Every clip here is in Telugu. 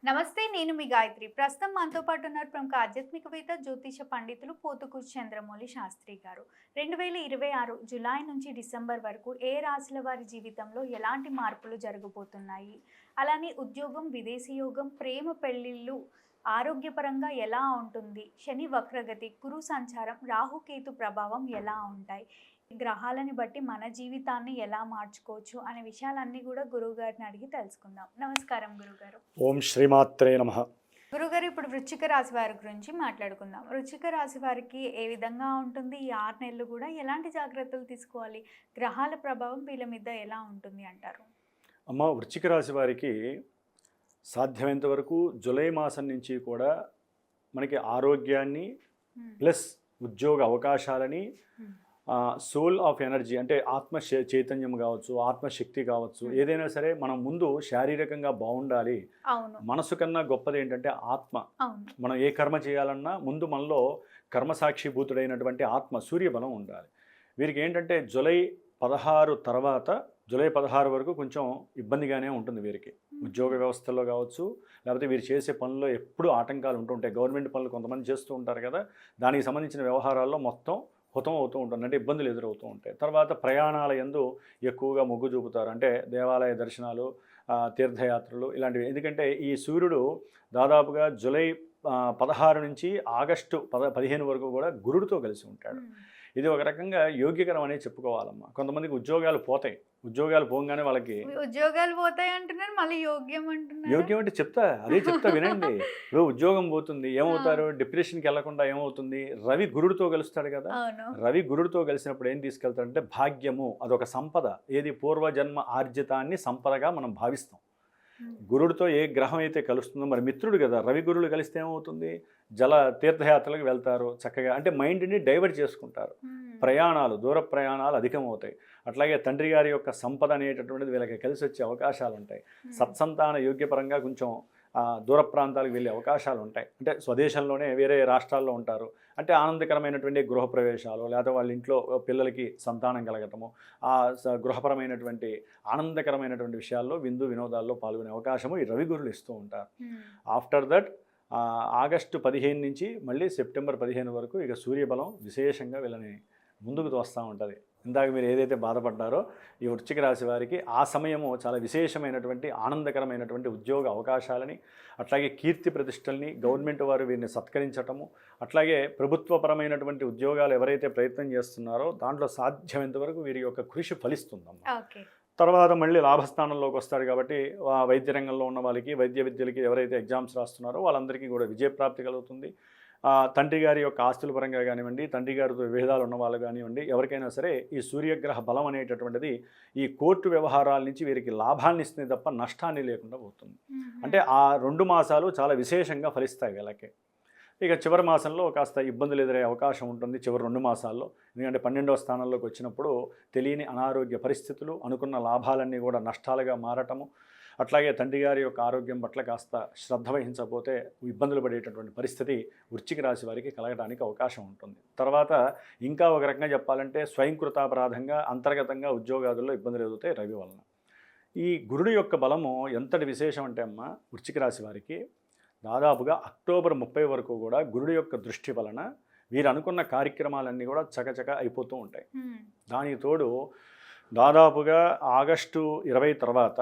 నమస్తే. నేను మీ గాయత్రి. ప్రస్తుతం మనతో పాటు ఉన్నారు ప్రముఖ ఆధ్యాత్మికవేత్త, జ్యోతిష పండితులు పోతుకూరు చంద్రమౌళి శాస్త్రి గారు. 2026 జులై నుంచి డిసెంబర్ వరకు ఏ రాశుల వారి జీవితంలో ఎలాంటి మార్పులు జరగబోతున్నాయి? అలానే ఉద్యోగం, విదేశీ యోగం, ప్రేమ పెళ్లిళ్ళు, ఆరోగ్యపరంగా ఎలా ఉంటుంది? శని వక్రగతి, గురు సంచారం, రాహుకేతు ప్రభావం ఎలా ఉంటాయి? గ్రహాలని బట్టి మన జీవితాన్ని ఎలా మార్చుకోవచ్చు అనే విషయాలన్నీ కూడా గురువుగారిని అడిగి తెలుసుకుందాం. నమస్కారం గురుగారు. ఓం శ్రీమాత్రే నమః. గురుగారు, ఇప్పుడు వృశ్చిక రాశి వారి గురించి మాట్లాడుకుందాం. వృశ్చిక రాశి వారికి ఏ విధంగా ఉంటుంది? ఈ 6 నెలలు కూడా ఎలాంటి జాగ్రత్తలు తీసుకోవాలి? గ్రహాల ప్రభావం వీళ్ళ మీద ఎలా ఉంటుంది అంటారు? అమ్మ, వృశ్చిక రాశి వారికి సాధ్యమైనంత వరకు జూలై మాసం నుంచి కూడా మనకి ఆరోగ్యాన్ని ప్లస్ ఉద్యోగ అవకాశాలని, సోల్ ఆఫ్ ఎనర్జీ అంటే చైతన్యం కావచ్చు, ఆత్మశక్తి కావచ్చు, ఏదైనా సరే మనం ముందు శారీరకంగా బాగుండాలి. మనసు కన్నా గొప్పది ఏంటంటే ఆత్మ. మనం ఏ కర్మ చేయాలన్నా ముందు మనలో కర్మసాక్షిభూతుడైనటువంటి ఆత్మ సూర్యబలం ఉండాలి. వీరికి ఏంటంటే జూలై 16 తర్వాత జూలై 16 వరకు కొంచెం ఇబ్బందిగానే ఉంటుంది వీరికి. ఉద్యోగ వ్యవస్థలో కావచ్చు, లేకపోతే వీరు చేసే పనుల్లో ఎప్పుడూ ఆటంకాలు ఉంటుంటాయి. గవర్నమెంట్ పనులు కొంతమంది చేస్తూ ఉంటారు కదా, దానికి సంబంధించిన వ్యవహారాల్లో మొత్తం హుతం అవుతూ ఉంటుంది, అంటే ఇబ్బందులు ఎదురవుతూ ఉంటాయి. తర్వాత ప్రయాణాల యందు ఎక్కువగా మొగ్గు చూపుతారు, అంటే దేవాలయ దర్శనాలు, తీర్థయాత్రలు ఇలాంటివి. ఎందుకంటే ఈ సూర్యుడు దాదాపుగా జూలై 16 నుంచి ఆగస్టు 15 వరకు కూడా గురుడితో కలిసి ఉంటాడు. ఇది ఒక రకంగా యోగ్యకరం అనే చెప్పుకోవాలమ్మా. కొంతమందికి ఉద్యోగాలు పోతాయి, ఉద్యోగాలు పోగానే వాళ్ళకి ఉద్యోగాలు పోతాయి అంటున్నారు, మళ్ళీ యోగ్యం అంటున్నారు. యోగ్యం అంటే అదే చెప్తా వినండి. ఇప్పుడు ఉద్యోగం పోతుంది, ఏమవుతారు? డిప్రెషన్కి వెళ్లకుండా ఏమవుతుంది? రవి గురుడితో కలుస్తాడు కదా. రవి గురుడితో కలిసినప్పుడు ఏం తీసుకెళ్తాడంటే భాగ్యము, అదొక సంపద. ఏది పూర్వజన్మ ఆర్జితాన్ని సంపదగా మనం భావిస్తాం. గురుడితో ఏ గ్రహం అయితే కలుస్తుందో, మరి మిత్రుడు కదా, రవి గురుడు కలిస్తే ఏమవుతుంది? తీర్థయాత్రలకు వెళ్తారు చక్కగా, అంటే మైండ్ని డైవర్ట్ చేసుకుంటారు. ప్రయాణాలు, దూర ప్రయాణాలు అధికమవుతాయి. అట్లాగే తండ్రి గారి యొక్క సంపద అనేటటువంటిది వీళ్ళకి కలిసి వచ్చే అవకాశాలు ఉంటాయి. సత్సంతాన యోగ్యపరంగా కొంచెం దూర ప్రాంతాలకు వెళ్ళే అవకాశాలు ఉంటాయి. అంటే స్వదేశంలోనే వేరే రాష్ట్రాల్లో ఉంటారు, అంటే ఆనందకరమైనటువంటి గృహప్రవేశాలు, లేదా వాళ్ళ ఇంట్లో పిల్లలకి సంతానం కలగటము, గృహపరమైనటువంటి ఆనందకరమైనటువంటి విషయాల్లో విందు వినోదాల్లో పాల్గొనే అవకాశము ఈ రవి గురులు ఇస్తూ ఉంటారు. ఆఫ్టర్ దట్ ఆగస్టు 15 నుంచి మళ్ళీ సెప్టెంబర్ 15 వరకు ఇక సూర్యబలం విశేషంగా వీళ్ళని ముందుకు తోస్తూ ఉంటుంది. ఇందాక మీరు ఏదైతే బాధపడ్డారో ఈ వృశ్చిక రాశి వారికి ఆ సమయము చాలా విశేషమైనటువంటి ఆనందకరమైనటువంటి ఉద్యోగ అవకాశాలని, అట్లాగే కీర్తి ప్రతిష్టల్ని, గవర్నమెంట్ వారు వీరిని సత్కరించటము, అట్లాగే ప్రభుత్వపరమైనటువంటి ఉద్యోగాలు ఎవరైతే ప్రయత్నం చేస్తున్నారో దాంట్లో సాధ్యమైనంత వరకు వీరి యొక్క కృషి ఫలిస్తుందమ్మా. తర్వాత మళ్ళీ లాభస్థానంలోకి వస్తాడు కాబట్టి వైద్య రంగంలో ఉన్న వాళ్ళకి, వైద్య విద్యలకి ఎవరైతే ఎగ్జామ్స్ రాస్తున్నారో వాళ్ళందరికీ కూడా విజయప్రాప్తి కలుగుతుంది. తండ్రి గారి యొక్క ఆస్తుల పరంగా కానివ్వండి, తండ్రి గారితో విభేదాలు ఉన్న వాళ్ళు కానివ్వండి, ఎవరికైనా సరే ఈ సూర్యగ్రహ బలం అనేటటువంటిది ఈ కోర్టు వ్యవహారాల నుంచి వీరికి లాభాన్ని ఇస్తుంది తప్ప నష్టాన్ని లేకుండా పోతుంది. అంటే ఆ 2 మాసాలు చాలా విశేషంగా ఫలిస్తాయి వీళ్ళకి. ఇక చివరి మాసంలో కాస్త ఇబ్బందులు ఎదురయ్యే అవకాశం ఉంటుంది చివరి 2 మాసాల్లో. ఎందుకంటే 12వ స్థానంలోకి వచ్చినప్పుడు తెలియని అనారోగ్య పరిస్థితులు, అనుకున్న లాభాలన్నీ కూడా నష్టాలుగా మారటము, అట్లాగే తండ్రి గారి యొక్క ఆరోగ్యం పట్ల కాస్త శ్రద్ధ వహించకపోతే ఇబ్బందులు పడేటటువంటి పరిస్థితి వృశ్చిక రాశి వారికి కలగడానికి అవకాశం ఉంటుంది. తర్వాత ఇంకా ఒక రకంగా చెప్పాలంటే స్వయంకృతాపరాధంగా అంతర్గతంగా ఉద్యోగాదుల్లో ఇబ్బందులు ఎదుగుతాయి రవి వలన. ఈ గురుడు యొక్క బలము ఎంతటి విశేషం అంటే అమ్మ, వృశ్చిక రాశి వారికి దాదాపుగా అక్టోబర్ 30 వరకు కూడా గురుడు యొక్క దృష్టి వలన వీరు అనుకున్న కార్యక్రమాలన్నీ కూడా చకచక అయిపోతూ ఉంటాయి. దానికి తోడు దాదాపుగా ఆగస్టు 20 తర్వాత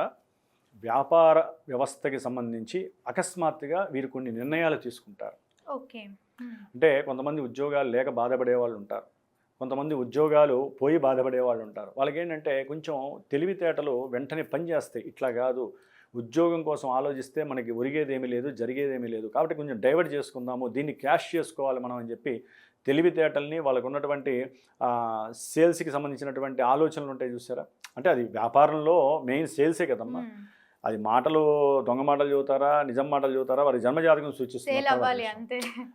వ్యాపార వ్యవస్థకి సంబంధించి అకస్మాత్తుగా వీరు కొన్ని నిర్ణయాలు తీసుకుంటారు. అంటే కొంతమంది ఉద్యోగాలు లేక బాధపడే వాళ్ళు ఉంటారు, కొంతమంది ఉద్యోగాలు పోయి బాధపడే వాళ్ళు ఉంటారు. వాళ్ళకి ఏంటంటే కొంచెం తెలివితేటలు వెంటనే పనిచేస్తాయి. ఇట్లా కాదు, ఉద్యోగం కోసం ఆలోచిస్తే మనకి ఒరిగేదేమీ లేదు, జరిగేదేమీ లేదు, కాబట్టి కొంచెం డైవర్ట్ చేసుకుందాము, దీన్ని క్యాష్ చేసుకోవాలి మనం అని చెప్పి తెలివితేటల్ని, వాళ్ళకు ఉన్నటువంటి సేల్స్కి సంబంధించినటువంటి ఆలోచనలు ఉంటాయి చూసారా. అంటే అది వ్యాపారంలో మెయిన్ సేల్సే కదమ్మా. అది మాటలు, దొంగ మాటలు చెబుతారా, నిజం మాటలు చెబుతారా, వారి జన్మజాతకం సూచిస్తుంది.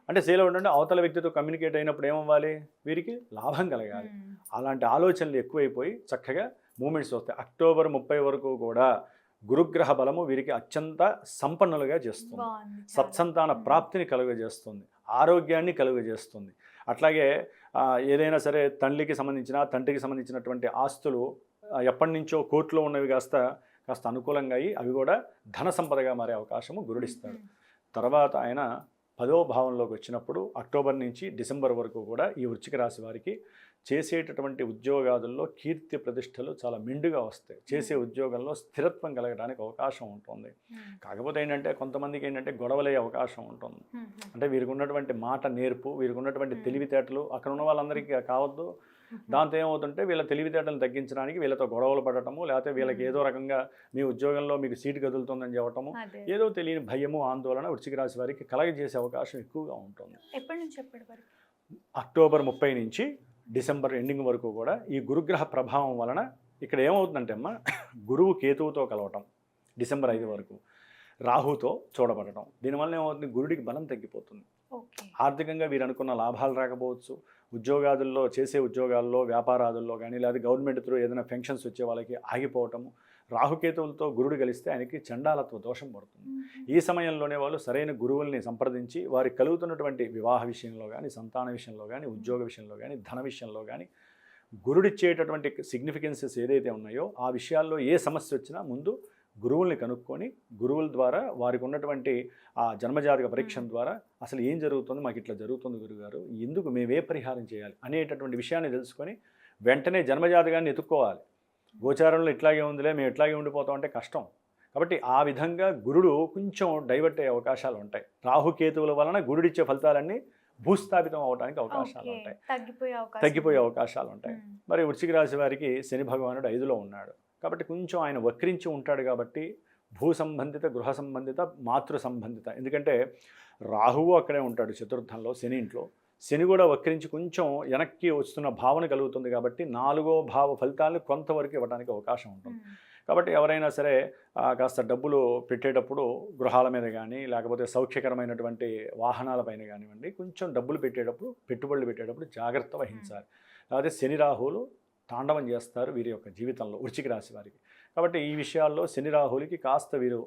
అంటే సేల్ అవ్వాలంటే అవతల వ్యక్తితో కమ్యూనికేట్ అయినప్పుడు ఏమవ్వాలి, వీరికి లాభం కలగాలి. అలాంటి ఆలోచనలు ఎక్కువైపోయి చక్కగా మూమెంట్స్ వస్తాయి. అక్టోబర్ 30 వరకు కూడా గురుగ్రహ బలము వీరికి అత్యంత సంపన్నులుగా చేస్తుంది, సత్సంతాన ప్రాప్తిని కలుగజేస్తుంది, ఆరోగ్యాన్ని కలుగజేస్తుంది. అట్లాగే ఏదైనా సరే తండ్రికి సంబంధించినటువంటి ఆస్తులు ఎప్పటి నుంచో కోర్టులో ఉన్నవి కాస్త కాస్త అనుకూలంగా అయ్యి అవి కూడా ధన సంపదగా మారే అవకాశము గురుడిస్తాడు. తర్వాత ఆయన 10వ భావంలోకి వచ్చినప్పుడు అక్టోబర్ నుంచి డిసెంబర్ వరకు కూడా ఈ వృశ్చిక రాశి వారికి చేసేటటువంటి ఉద్యోగాదుల్లో కీర్తి ప్రతిష్టలు చాలా మెండుగా వస్తాయి. చేసే ఉద్యోగంలో స్థిరత్వం కలగడానికి అవకాశం ఉంటుంది. కాకపోతే ఏంటంటే కొంతమందికి ఏంటంటే గొడవలయ్యే అవకాశం ఉంటుంది. అంటే వీరికి ఉన్నటువంటి మాట నేర్పు, వీరికి ఉన్నటువంటి తెలివితేటలు అక్కడ ఉన్న వాళ్ళందరికీ కావద్దు. దాంతో ఏమవుతుంటే వీళ్ళ తెలివితేటలను తగ్గించడానికి వీళ్ళతో గొడవలు పడటము, లేకపోతే వీళ్ళకి ఏదో రకంగా మీ ఉద్యోగంలో మీకు సీటు కదులుతుందని చెప్పటము, ఏదో తెలియని భయము ఆందోళన వృశ్చిక రాశి వారికి కలగజేసే అవకాశం ఎక్కువగా ఉంటుంది. ఎప్పటి నుంచి ఎప్పటి వరకు? అక్టోబర్ 30 నుంచి డిసెంబర్ ఎండింగ్ వరకు కూడా ఈ గురుగ్రహ ప్రభావం వలన ఇక్కడ ఏమవుతుందంటే అమ్మ, గురువు కేతువుతో కలవటం డిసెంబర్ 5 వరకు, రాహుతో చూడబడటం, దీనివల్ల ఏమవుతుంది, గురుడికి బలం తగ్గిపోతుంది. ఆర్థికంగా వీరు అనుకున్న లాభాలు రాకపోవచ్చు. ఉద్యోగాదుల్లో చేసే ఉద్యోగాల్లో వ్యాపారాదుల్లో కానీ లేదా గవర్నమెంట్ త్రూ ఏదైనా ఫంక్షన్స్ వచ్చే వాళ్ళకి ఆగిపోవటము, రాహుకేతువులతో గురుడు కలిస్తే ఆయనకి చండాలత్వ దోషం పడుతుంది. ఈ సమయంలోనే వాళ్ళు సరైన గురువుల్ని సంప్రదించి వారికి కలుగుతున్నటువంటి వివాహ విషయంలో కానీ, సంతాన విషయంలో కానీ, ఉద్యోగ విషయంలో కానీ, ధన విషయంలో కానీ గురుడిచ్చేటటువంటి సిగ్నిఫికెన్సెస్ ఏదైతే ఉన్నాయో ఆ విషయాల్లో ఏ సమస్య వచ్చినా ముందు గురువుల్ని కనుక్కొని గురువుల ద్వారా వారికి ఉన్నటువంటి ఆ జన్మజాతక పరీక్ష ద్వారా అసలు ఏం జరుగుతుంది, మాకు ఇట్లా జరుగుతుంది గురుగారు, ఎందుకు మేమే పరిహారం చేయాలి అనేటటువంటి విషయాన్ని తెలుసుకొని వెంటనే జన్మజాతకాన్ని ఎత్తుక్కోవాలి. గోచారంలో ఇట్లాగే ఉందిలే, మేము ఇట్లాగే ఉండిపోతాం అంటే కష్టం. కాబట్టి ఆ విధంగా గురుడు కొంచెం డైవర్ట్ అయ్యే అవకాశాలు ఉంటాయి. రాహుకేతువుల వలన గురుడిచ్చే ఫలితాలన్నీ భూస్థాపితం అవడానికి అవకాశాలు ఉంటాయి, తగ్గిపోయే అవకాశాలు ఉంటాయి. మరి వృశ్చిక రాశి వారికి శని భగవానుడు 5లో ఉన్నాడు కాబట్టి కొంచెం ఆయన వక్రించి ఉంటాడు. కాబట్టి భూ సంబంధిత, గృహ సంబంధిత, మాతృ సంబంధిత, ఎందుకంటే రాహువు అక్కడే ఉంటాడు చతుర్థంలో, శని ఇంట్లో, శని కూడా వక్రించి కొంచెం వెనక్కి వస్తున్న భావన కలుగుతుంది. కాబట్టి 4వ భావ ఫలితాలను కొంతవరకు ఇవ్వడానికి అవకాశం ఉంటుంది. కాబట్టి ఎవరైనా సరే కాస్త డబ్బులు పెట్టేటప్పుడు గృహాల మీద కానీ లేకపోతే సౌఖ్యకరమైనటువంటి వాహనాలపైన కానివ్వండి, కొంచెం డబ్బులు పెట్టేటప్పుడు, పెట్టుబడులు పెట్టేటప్పుడు జాగ్రత్త వహించాలి. లేకపోతే శని రాహువులు తాండవం చేస్తారు వీరి యొక్క జీవితంలో, వృశ్చిక రాశి వారికి. కాబట్టి ఈ విషయాల్లో శని రాహులకి కాస్త వీరు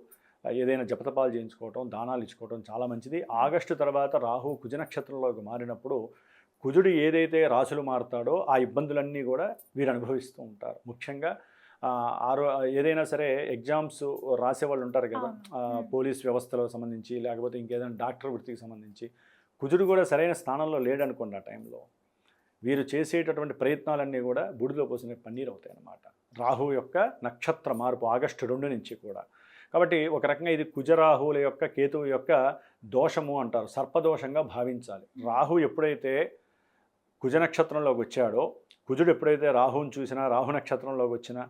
ఏదైనా జపతపాలు చేయించుకోవటం, దానాలు ఇచ్చుకోవటం చాలా మంచిది. ఆగస్టు తర్వాత రాహు కుజ నక్షత్రంలోకి మారినప్పుడు కుజుడు ఏదైతే రాశులు మారుతాడో ఆ ఇబ్బందులన్నీ కూడా వీరు అనుభవిస్తూ ఉంటారు. ముఖ్యంగా ఏదైనా సరే ఎగ్జామ్స్ రాసేవాళ్ళు ఉంటారు కదా, పోలీస్ వ్యవస్థలో సంబంధించి లేకపోతే ఇంకేదైనా డాక్టర్ వృత్తికి సంబంధించి, కుజుడు కూడా సరైన స్థానంలో లేడనుకోండి ఆ టైంలో వీరు చేసేటటువంటి ప్రయత్నాలన్నీ కూడా బూడిదలో పోసిన పన్నీరు అవుతాయి అన్నమాట. రాహువు యొక్క నక్షత్ర మార్పు ఆగస్టు 2 నుంచి కూడా. కాబట్టి ఒక రకంగా ఇది కుజరాహువుల యొక్క, కేతువు యొక్క దోషము అంటారు, సర్పదోషంగా భావించాలి. రాహు ఎప్పుడైతే కుజ నక్షత్రంలోకి వచ్చాడో, కుజుడు ఎప్పుడైతే రాహువుని చూసినా, రాహు నక్షత్రంలోకి వచ్చినా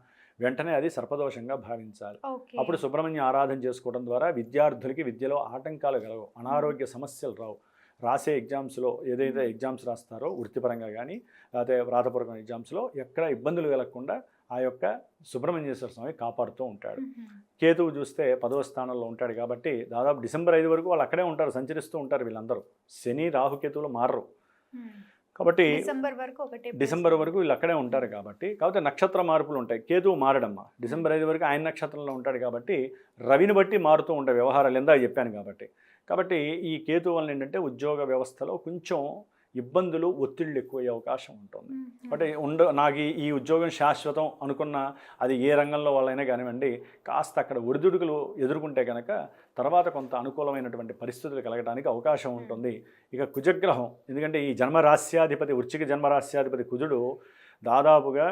వెంటనే అది సర్పదోషంగా భావించాలి. అప్పుడు సుబ్రహ్మణ్య ఆరాధన చేసుకోవడం ద్వారా విద్యార్థులకి విద్యలో ఆటంకాలు కలగవు, అనారోగ్య సమస్యలు రావు. రాసే ఎగ్జామ్స్లో ఏదైతే ఎగ్జామ్స్ రాస్తారో వృత్తిపరంగా కానీ లేకపోతే వ్రాతపూర్వక ఎగ్జామ్స్లో ఎక్కడ ఇబ్బందులు కలగకుండా ఆ యొక్క సుబ్రహ్మణ్యేశ్వర స్వామి కాపాడుతూ ఉంటాడు. కేతువు చూస్తే 10వ స్థానంలో ఉంటాడు కాబట్టి దాదాపు డిసెంబర్ 5 వరకు వాళ్ళు అక్కడే ఉంటారు, సంచరిస్తూ ఉంటారు వీళ్ళందరూ. శని రాహుకేతువులు మారరు కాబట్టి డిసెంబర్ వరకు వీళ్ళు అక్కడే ఉంటారు కాబట్టి. కాకపోతే నక్షత్ర మార్పులు ఉంటాయి. కేతువు మారడమ్మా డిసెంబర్ 5 వరకు ఆయన నక్షత్రంలో ఉంటాడు కాబట్టి రవిని బట్టి మారుతూ ఉంటాయి వ్యవహారాలు, ఎందా చెప్పాను కాబట్టి ఈ కేతు వలన ఏంటంటే ఉద్యోగ వ్యవస్థలో కొంచెం ఇబ్బందులు, ఒత్తిళ్ళు ఎక్కువయ్యే అవకాశం ఉంటుంది. అంటే నాకు ఈ ఉద్యోగం శాశ్వతం అనుకున్న అది ఏ రంగంలో వాళ్ళైనా కానివ్వండి, కాస్త అక్కడ ఒడిదుడుకులు ఎదుర్కొంటే కనుక తర్వాత కొంత అనుకూలమైనటువంటి పరిస్థితులు కలగడానికి అవకాశం ఉంటుంది. ఇక కుజగ్రహం, ఎందుకంటే ఈ జన్మరాశ్యాధిపతి, వృశ్చిక జన్మరాశ్యాధిపతి కుజుడు దాదాపుగా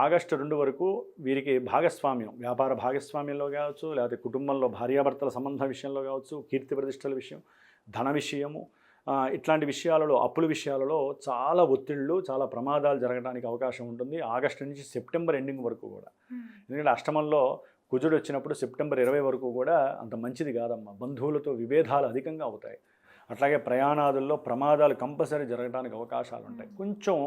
ఆగస్టు 2 వరకు వీరికి భాగస్వామ్యం, వ్యాపార భాగస్వామ్యంలో కావచ్చు, లేకపోతే కుటుంబంలో భార్యాభర్తల సంబంధ విషయంలో కావచ్చు, కీర్తి ప్రతిష్టల విషయం, ధన విషయము, ఇట్లాంటి విషయాలలో, అప్పుల విషయాలలో చాలా ఒత్తిళ్ళు, చాలా ప్రమాదాలు జరగడానికి అవకాశం ఉంటుంది ఆగస్టు నుంచి సెప్టెంబర్ ఎండింగ్ వరకు కూడా. ఎందుకంటే అష్టమంలో కుజుడు వచ్చినప్పుడు సెప్టెంబర్ 20 వరకు కూడా అంత మంచిది కాదమ్మా. బంధువులతో విభేదాలు అధికంగా అవుతాయి. అట్లాగే ప్రయాణాదుల్లో ప్రమాదాలు కంపల్సరీ జరగడానికి అవకాశాలు ఉంటాయి. కొంచెం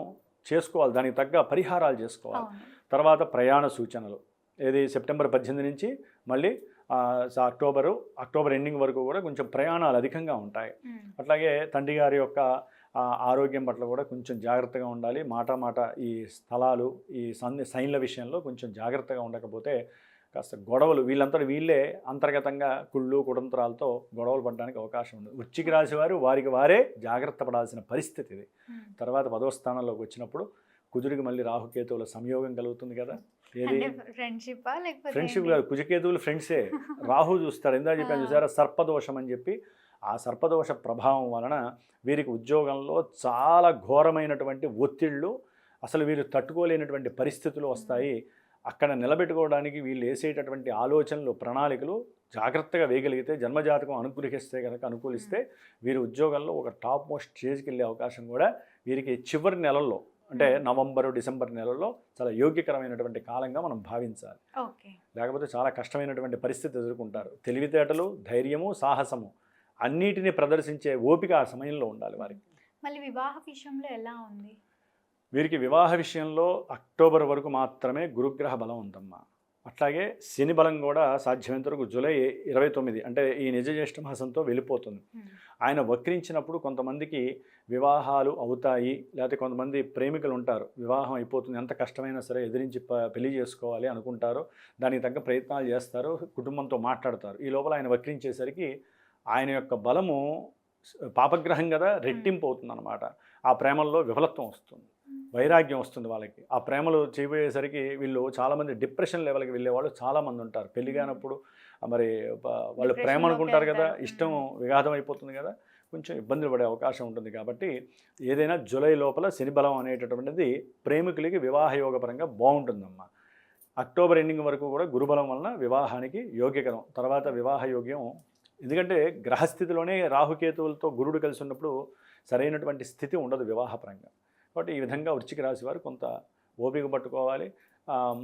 చేసుకోవాలి, దానికి తగ్గ పరిహారాలు చేసుకోవాలి. తర్వాత ప్రయాణ సూచనలు ఏది సెప్టెంబర్ 18 నుంచి మళ్ళీ అక్టోబర్ ఎండింగ్ వరకు కూడా కొంచెం ప్రయాణాలు అధికంగా ఉంటాయి. అట్లాగే తండ్రి గారి యొక్క ఆరోగ్యం పట్ల కూడా కొంచెం జాగ్రత్తగా ఉండాలి. మాట ఈ స్థలాలు, ఈ సైన్ల విషయంలో కొంచెం జాగ్రత్తగా ఉండకపోతే కాస్త గొడవలు, వీళ్ళే అంతర్గతంగా కుళ్ళు కుటుంబరాలతో గొడవలు పడడానికి అవకాశం ఉంది. వృశ్చిక రాశి వారు వారికి వారే జాగ్రత్త పడాల్సిన పరిస్థితి ఇది. తర్వాత 10వ స్థానంలోకి వచ్చినప్పుడు కుజుడికి మళ్ళీ రాహుకేతువుల సంయోగం కలుగుతుంది కదా, ఏది అంటే ఫ్రెండ్షిప్పా లేకపోతే ఫ్రెండ్షిప్ ఏంటి? కాదు, కుజకేతువులు ఫ్రెండ్సే. రాహు చూస్తాడు, ఇందా చెప్పాను చూసారా, సర్పదోషం అని చెప్పి. ఆ సర్పదోష ప్రభావం వలన వీరికి ఉద్యోగంలో చాలా ఘోరమైనటువంటి ఒత్తిళ్ళు, అసలు వీరు తట్టుకోలేనటువంటి పరిస్థితులు వస్తాయి. అక్కడ నిలబెట్టుకోవడానికి వీళ్ళు వేసేటటువంటి ఆలోచనలు, ప్రణాళికలు జాగ్రత్తగా వేయగలిగితే, జన్మజాతకం అనుగ్రహిస్తే కనుక, అనుకూలిస్తే వీరి ఉద్యోగంలో ఒక టాప్ మోస్ట్ స్టేజ్కి వెళ్ళే అవకాశం కూడా వీరికి చివరి నెలల్లో, అంటే నవంబరు డిసెంబర్ నెలల్లో చాలా యోగ్యకరమైనటువంటి కాలంగా మనం భావించాలి. ఓకే. లేకపోతే చాలా కష్టమైనటువంటి పరిస్థితి ఎదుర్కొంటారు. తెలివితేటలు, ధైర్యము, సాహసము అన్నిటిని ప్రదర్శించే ఓపిక ఆ సమయంలో ఉండాలి వారికి. మళ్ళీ వివాహ విషయంలో ఎలా ఉంది? వీరికి వివాహ విషయంలో అక్టోబర్ వరకు మాత్రమే గురుగ్రహ బలం ఉందమ్మా. అట్లాగే శని బలం కూడా సాధ్యమైనంత వరకు జూలై 29 అంటే ఈ నిజ జ్యేష్ఠ మాసంతో వెళ్ళిపోతుంది. ఆయన వక్రించినప్పుడు కొంతమందికి వివాహాలు అవుతాయి, లేకపోతే కొంతమంది ప్రేమికులు ఉంటారు, వివాహం అయిపోతుంది, ఎంత కష్టమైనా సరే ఎదిరించి పెళ్లి చేసుకోవాలి అనుకుంటారు, దానికి తగ్గ ప్రయత్నాలు చేస్తారు, కుటుంబంతో మాట్లాడతారు. ఈ లోపల ఆయన వక్రించేసరికి ఆయన యొక్క బలము పాపగ్రహం కదా, రెట్టింపు అవుతుంది అనమాట. ఆ ప్రేమల్లో విఫలత్వం వస్తుంది, వైరాగ్యం వస్తుంది వాళ్ళకి. ఆ ప్రేమలు చేయబోయేసరికి వీళ్ళు చాలామంది డిప్రెషన్ లెవెల్కి వెళ్ళే వాళ్ళు చాలామంది ఉంటారు. పెళ్లి కానప్పుడు మరి వాళ్ళు ప్రేమ అనుకుంటారు కదా, ఇష్టం విఘాతం అయిపోతుంది కదా, కొంచెం ఇబ్బందులు పడే అవకాశం ఉంటుంది. కాబట్టి ఏదైనా జూలై లోపల శని బలం అనేటటువంటిది ప్రేమికులకి వివాహయోగపరంగా బాగుంటుందమ్మా. అక్టోబర్ ఎండింగ్ వరకు కూడా గురుబలం వలన వివాహానికి యోగ్యకరం. తర్వాత వివాహ యోగ్యం, ఎందుకంటే గ్రహస్థితిలోనే రాహుకేతువులతో గురుడు కలిసి ఉన్నప్పుడు సరైనటువంటి స్థితి ఉండదు వివాహపరంగా. కాబట్టి ఈ విధంగా వృశ్చిక రాశి వారు కొంత ఓపిక పట్టుకోవాలి.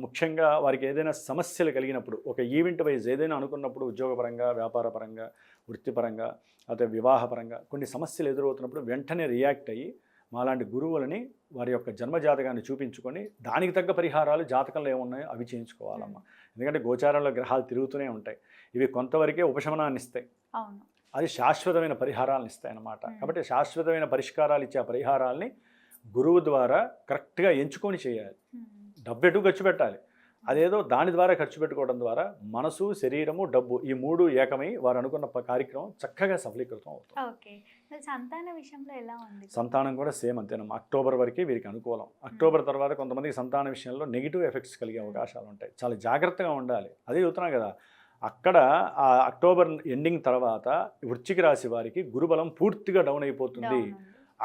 ముఖ్యంగా వారికి ఏదైనా సమస్యలు కలిగినప్పుడు, ఒక ఈవెంట్ వైజ్ ఏదైనా అనుకున్నప్పుడు, ఉద్యోగపరంగా, వ్యాపారపరంగా, వృత్తిపరంగా, అయితే వివాహపరంగా కొన్ని సమస్యలు ఎదురవుతున్నప్పుడు వెంటనే రియాక్ట్ అయ్యి మాలాంటి గురువులని వారి యొక్క జన్మజాతకాన్ని చూపించుకొని దానికి తగ్గ పరిహారాలు జాతకంలో ఏమున్నాయో అవి చేయించుకోవాలమ్మా. ఎందుకంటే గోచారంలో గ్రహాలు తిరుగుతూనే ఉంటాయి, ఇవి కొంతవరకే ఉపశమనాన్ని ఇస్తాయి, అది శాశ్వతమైన పరిహారాలను ఇస్తాయి అన్నమాట. కాబట్టి శాశ్వతమైన పరిష్కారాలు ఇచ్చే పరిహారాలని గురువు ద్వారా కరెక్ట్గా ఎంచుకొని చేయాలి. డబ్బు ఖర్చు పెట్టాలి, అదేదో దాని ద్వారా ఖర్చు పెట్టుకోవడం ద్వారా మనసు, శరీరము, డబ్బు ఈ మూడు ఏకమై వారు అనుకున్న కార్యక్రమం చక్కగా సఫలీకృతం అవుతుంది. ఓకే. సంతాన విషయంలో ఎలా ఉంది? సంతానం కూడా సేమ్ అంతేనమ్మా. అక్టోబర్ వరకే వీరికి అనుకూలం. అక్టోబర్ తర్వాత కొంతమందికి సంతాన విషయంలో నెగిటివ్ ఎఫెక్ట్స్ కలిగే అవకాశాలు ఉంటాయి, చాలా జాగ్రత్తగా ఉండాలి. అదే చెబుతున్నాం కదా, అక్కడ ఆ అక్టోబర్ ఎండింగ్ తర్వాత వృశ్చిక రాశి వారికి గురుబలం పూర్తిగా డౌన్ అయిపోతుంది.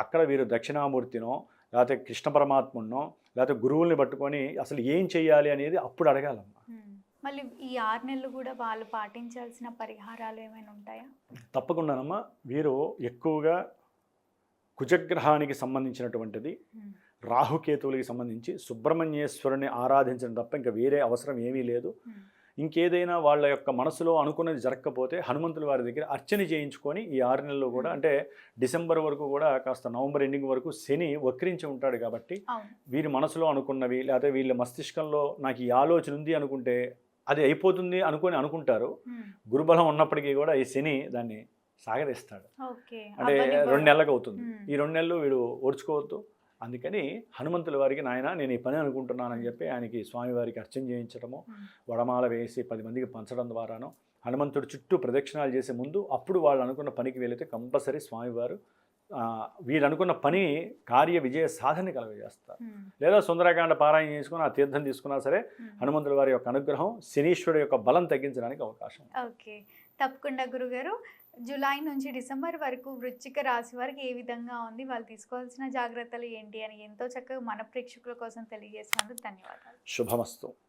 అక్కడ వీరు దక్షిణామూర్తినో, లేకపోతే కృష్ణ పరమాత్మునో, లేకపోతే గురువుల్ని పట్టుకొని అసలు ఏం చేయాలి అనేది అప్పుడు అడగాలమ్మా. మళ్ళీ ఈ 6 నెలలు కూడా వాళ్ళు పాటించాల్సిన పరిహారాలు ఏమైనా ఉంటాయా? తప్పకుండానమ్మా. వీరు ఎక్కువగా కుజగ్రహానికి సంబంధించినటువంటిది, రాహుకేతువులకి సంబంధించి సుబ్రహ్మణ్యేశ్వరుని ఆరాధించడం తప్ప ఇంకా వేరే అవసరం ఏమీ లేదు. ఇంకేదైనా వాళ్ళ యొక్క మనసులో అనుకున్నది జరగకపోతే హనుమంతుల వారి దగ్గర అర్చన చేయించుకొని ఈ 6 నెలలు కూడా, అంటే డిసెంబర్ వరకు కూడా, కాస్త నవంబర్ ఎండింగ్ వరకు శని వక్రించి ఉంటాడు కాబట్టి వీరి మనసులో అనుకున్నవి, లేకపోతే వీళ్ళ మస్తిష్కంలో నాకు ఈ ఆలోచన ఉంది అనుకుంటే అది అయిపోతుంది అనుకుంటారు. గురుబలం ఉన్నప్పటికీ కూడా ఈ శని దాన్ని సాగదీస్తాడు. అంటే 2 నెలలకు అవుతుంది, ఈ 2 నెలలు వీడు ఓడ్చుకోవద్దు. అందుకని హనుమంతుల వారికి, నాయన నేను ఈ పని అనుకుంటున్నానని చెప్పి ఆయనకి స్వామివారికి అర్చన చేయించడము, వడమాల వేసి 10 మందికి పంచడం ద్వారాను, హనుమంతుడు చుట్టూ ప్రదక్షిణాలు చేసే ముందు అప్పుడు వాళ్ళు అనుకున్న పనికి వెళితే కంపల్సరీ స్వామివారు వీళ్ళు అనుకున్న పని కార్య విజయ సాధన కలుగజేస్తారు. లేదా సుందరకాండ పారాయణ చేసుకుని ఆ తీర్థం తీసుకున్నా సరే హనుమంతుల వారి యొక్క అనుగ్రహం శనీశ్వరుడు యొక్క బలం తగ్గించడానికి అవకాశం. ఓకే, తప్పకుండా గురుగారు. జూలై నుంచి డిసెంబర్ వరకు వృశ్చిక రాశి వారికి ఏ విధంగా ఉంది, వాళ్ళు తీసుకోవాల్సిన జాగ్రత్తలు ఏంటి అని ఎంతో చక్కగా మన ప్రేక్షకుల కోసం తెలియజేసినందుకు ధన్యవాదాలు. శుభమస్తు.